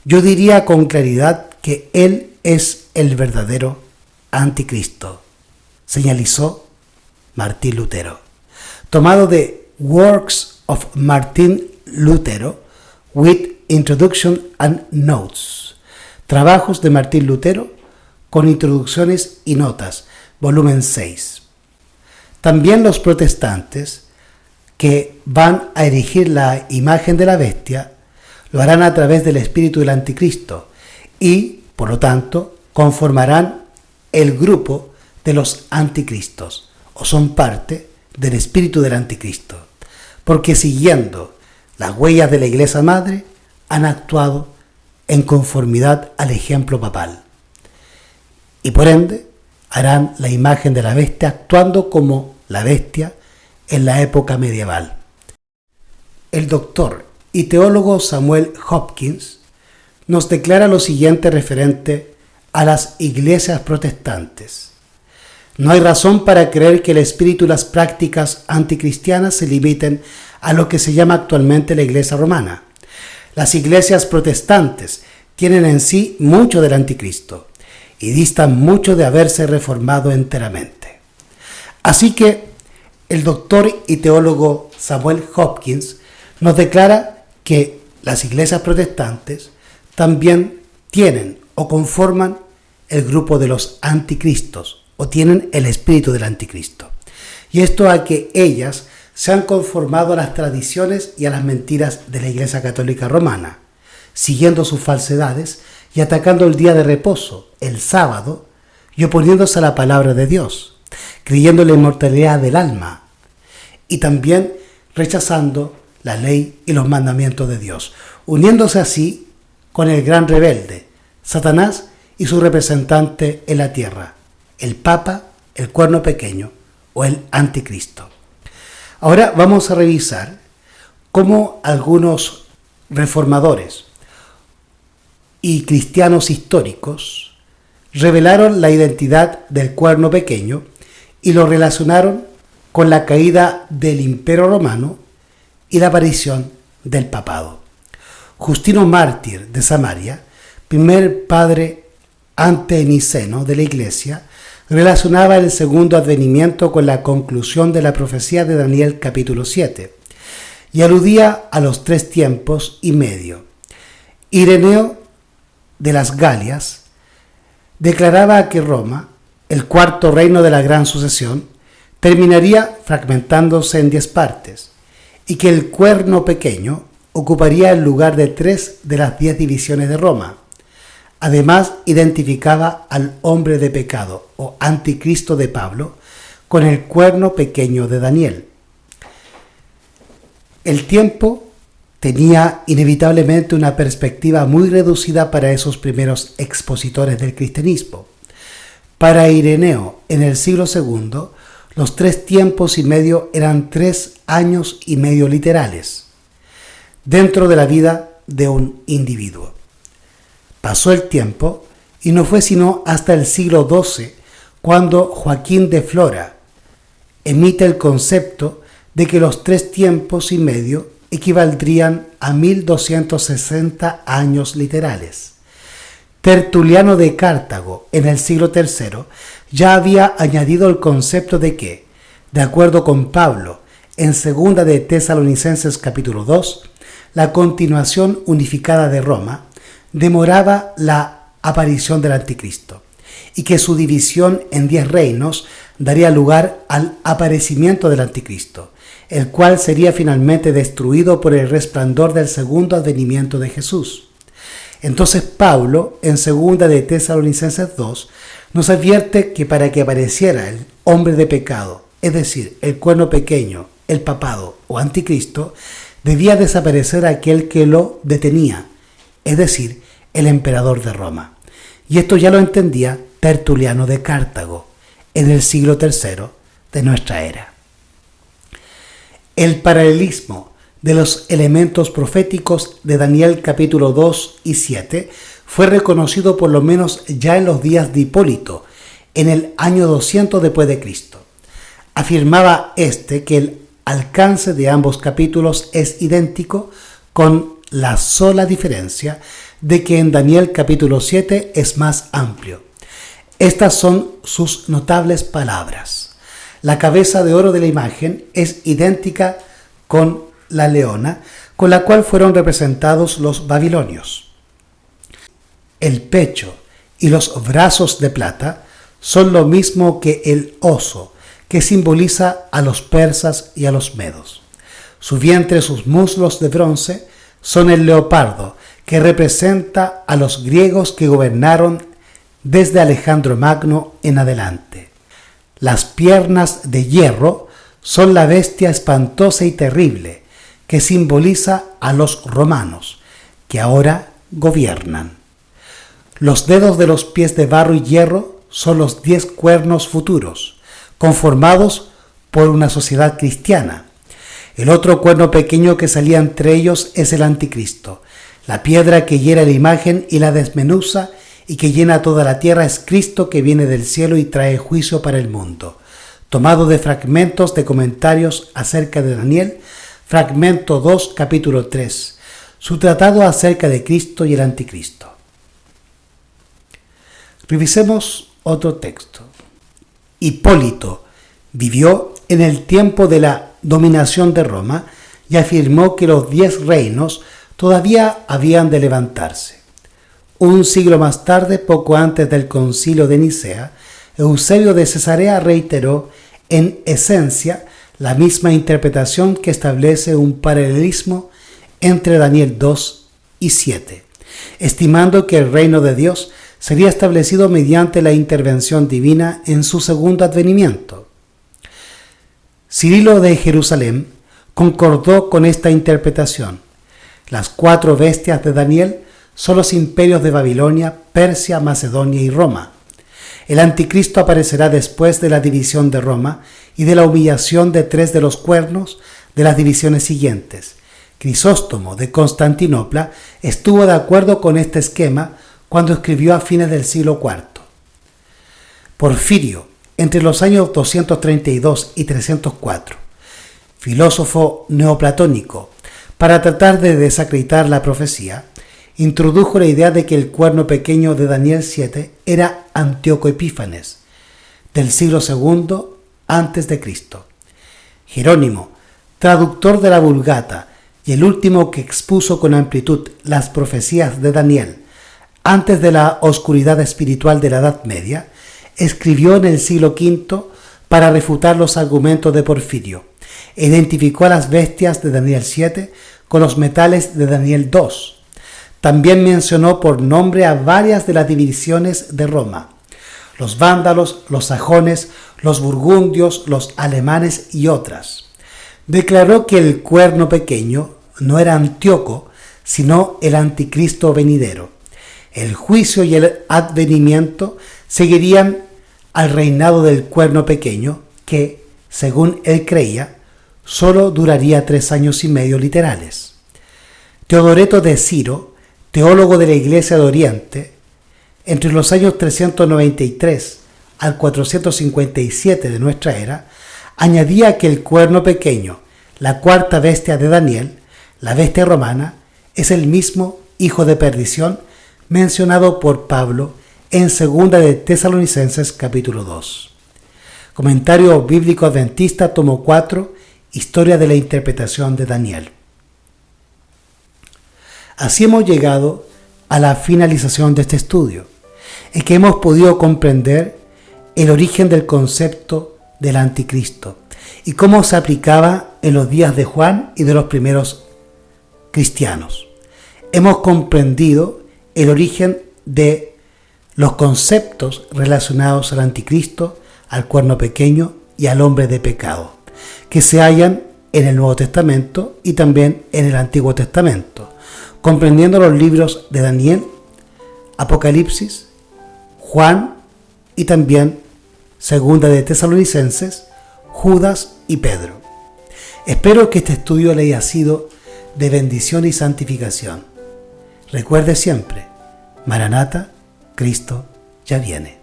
Speaker 1: Yo diría con claridad que él es el verdadero anticristo, señalizó Martín Lutero. Tomado de Works of Martin Lutero with Introduction and Notes, Trabajos de Martín Lutero, con introducciones y notas, volumen 6. También los protestantes que van a erigir la imagen de la bestia lo harán a través del espíritu del anticristo y, por lo tanto, conformarán el grupo de los anticristos, o son parte del espíritu del anticristo, porque siguiendo las huellas de la Iglesia Madre han actuado en conformidad al ejemplo papal. Y por ende harán la imagen de la bestia actuando como la bestia en la época medieval. El doctor y teólogo Samuel Hopkins nos declara lo siguiente referente a las iglesias protestantes. No hay razón para creer que el espíritu y las prácticas anticristianas se limiten a lo que se llama actualmente la Iglesia romana. Las iglesias protestantes tienen en sí mucho del anticristo y distan mucho de haberse reformado enteramente. Así que el doctor y teólogo Samuel Hopkins nos declara que las iglesias protestantes también tienen o conforman el grupo de los anticristos o tienen el espíritu del anticristo. Y esto a que ellas se han conformado a las tradiciones y a las mentiras de la Iglesia Católica Romana, siguiendo sus falsedades y atacando el día de reposo, el sábado, y oponiéndose a la palabra de Dios, creyendo en la inmortalidad del alma, y también rechazando la ley y los mandamientos de Dios, uniéndose así con el gran rebelde, Satanás y su representante en la tierra, el Papa, el Cuerno Pequeño o el Anticristo. Ahora vamos a revisar cómo algunos reformadores y cristianos históricos revelaron la identidad del Cuerno Pequeño y lo relacionaron con la caída del Imperio Romano y la aparición del papado. Justino Mártir de Samaria, primer padre anteniceno de la Iglesia, relacionaba el segundo advenimiento con la conclusión de la profecía de Daniel capítulo 7 y aludía a los 3 tiempos y medio. Ireneo de las Galias declaraba que Roma, el cuarto reino de la gran sucesión, terminaría fragmentándose en 10 partes y que el Cuerno Pequeño ocuparía el lugar de 3 de las 10 divisiones de Roma. Además, identificaba al hombre de pecado o anticristo de Pablo con el Cuerno Pequeño de Daniel. El tiempo tenía inevitablemente una perspectiva muy reducida para esos primeros expositores del cristianismo. Para Ireneo, en el siglo II, los 3 tiempos y medio eran 3 años y medio literales dentro de la vida de un individuo. Pasó el tiempo y no fue sino hasta el siglo XII cuando Joaquín de Flora emite el concepto de que los 3 tiempos y medio equivaldrían a 1260 años literales. Tertuliano de Cartago, en el siglo III, ya había añadido el concepto de que, de acuerdo con Pablo, en 2 de Tesalonicenses capítulo 2, la continuación unificada de Roma demoraba la aparición del anticristo y que su división en 10 reinos daría lugar al aparecimiento del anticristo, el cual sería finalmente destruido por el resplandor del segundo advenimiento de Jesús. Entonces Pablo, en 2 de Tesalonicenses 2, nos advierte que para que apareciera el hombre de pecado, es decir, el Cuerno Pequeño, el papado o anticristo, debía desaparecer aquel que lo detenía, es decir, el emperador de Roma. Y esto ya lo entendía Tertuliano de Cartago en el siglo III de nuestra era. El paralelismo de los elementos proféticos de Daniel capítulo 2 y 7 fue reconocido por lo menos ya en los días de Hipólito, en el año 200 después de Cristo. Afirmaba que el alcance de ambos capítulos es idéntico, con la sola diferencia de que en Daniel capítulo 7 es más amplio. Estas son sus notables palabras. La cabeza de oro de la imagen es idéntica con la leona con la cual fueron representados los babilonios. el pecho y los brazos de plata son lo mismo que el oso, que simboliza a los persas y a los medos. Su vientre y sus muslos de bronce son el leopardo, que representa a los griegos que gobernaron desde Alejandro Magno en adelante. Las piernas de hierro son la bestia espantosa y terrible, que simboliza a los romanos, que ahora gobiernan. Los dedos de los pies de barro y hierro son los 10 cuernos futuros, conformados por una sociedad cristiana. El otro cuerno pequeño que salía entre ellos es el anticristo. La piedra que hiera la imagen y la desmenuza y que llena toda la tierra es Cristo, que viene del cielo y trae juicio para el mundo. Tomado de fragmentos de comentarios acerca de Daniel, fragmento 2, capítulo 3, su tratado acerca de Cristo y el anticristo. Revisemos otro texto. Hipólito vivió en el tiempo de la dominación de Roma y afirmó que los 10 reinos todavía habían de levantarse. Un siglo más tarde, poco antes del concilio de Nicea, Eusebio de Cesarea reiteró en esencia la misma interpretación que establece un paralelismo entre Daniel 2 y 7, estimando que el reino de Dios sería establecido mediante la intervención divina en su segundo advenimiento. Cirilo de Jerusalén concordó con esta interpretación. Las 4 bestias de Daniel son los imperios de Babilonia, Persia, Macedonia y Roma. El anticristo aparecerá después de la división de Roma y de la humillación de 3 de los cuernos de las divisiones siguientes. Crisóstomo de Constantinopla estuvo de acuerdo con este esquema cuando escribió a fines del siglo IV. Porfirio, entre los años 232 y 304, filósofo neoplatónico, para tratar de desacreditar la profecía, introdujo la idea de que el cuerno pequeño de Daniel 7 era Antíoco Epífanes, del siglo II a.C. Jerónimo, traductor de la Vulgata y el último que expuso con amplitud las profecías de Daniel antes de la oscuridad espiritual de la Edad Media, escribió en el siglo V para refutar los argumentos de Porfirio. Identificó a las bestias de Daniel 7 con los metales de Daniel 2. También mencionó por nombre a varias de las divisiones de Roma: los vándalos, los sajones, los burgundios, los alemanes y otras. Declaró que el cuerno pequeño no era Antíoco, sino el anticristo venidero. El juicio y el advenimiento seguirían al reinado del cuerno pequeño, que, según él creía, solo duraría 3 años y medio literales. Teodoreto de Ciro, teólogo de la Iglesia de Oriente, entre los años 393 al 457 de nuestra era, añadía que el cuerno pequeño, la 4ª bestia de Daniel, la bestia romana, es el mismo hijo de perdición mencionado por Pablo en 2 de Tesalonicenses capítulo 2. Comentario Bíblico Adventista, tomo 4, Historia de la interpretación de Daniel. Así hemos llegado a la finalización de este estudio, en que hemos podido comprender el origen del concepto del anticristo y cómo se aplicaba en los días de Juan y de los primeros cristianos. Hemos comprendido el origen de los conceptos relacionados al anticristo, al cuerno pequeño y al hombre de pecado, que se hallan en el Nuevo Testamento y también en el Antiguo Testamento, comprendiendo los libros de Daniel, Apocalipsis, Juan y también 2 de Tesalonicenses, Judas y Pedro. Espero que este estudio le haya sido de bendición y santificación. Recuerde siempre, Maranata, Cristo ya viene.